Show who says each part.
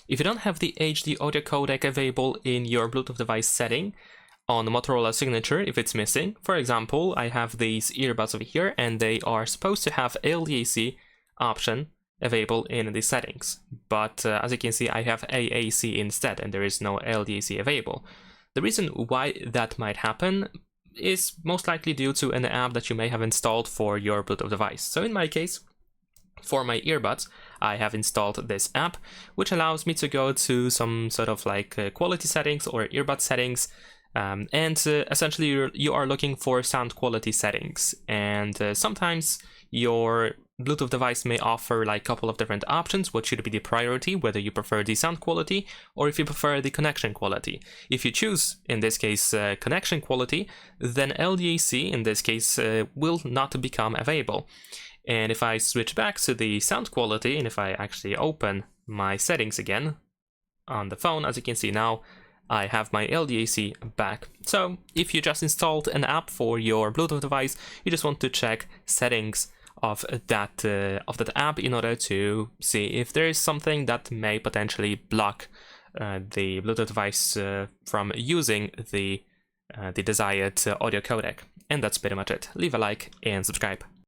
Speaker 1: If you don't have the HD audio codec available in your Bluetooth device setting on the Motorola signature, if it's missing, for example, I have these earbuds over here and they are supposed to have LDAC option available in the settings, but as you can see, I have AAC instead and there is no LDAC available. The reason why that might happen is most likely due to an app that you may have installed for your Bluetooth device. So in my case, for my earbuds, I have installed this app, which allows me to go to some sort of like quality settings or earbud settings, and essentially you are looking for sound quality settings, and sometimes your Bluetooth device may offer like a couple of different options, what should be the priority, whether you prefer the sound quality or if you prefer the connection quality. If you choose, in this case, connection quality, then LDAC, in this case, will not become available. And if I switch back to the sound quality, and if I actually open my settings again on the phone, as you can see now, I have my LDAC back. So if you just installed an app for your Bluetooth device, you just want to check settings of that app in order to see if there is something that may potentially block the Bluetooth device from using the desired audio codec. And that's pretty much it. Leave a like and subscribe.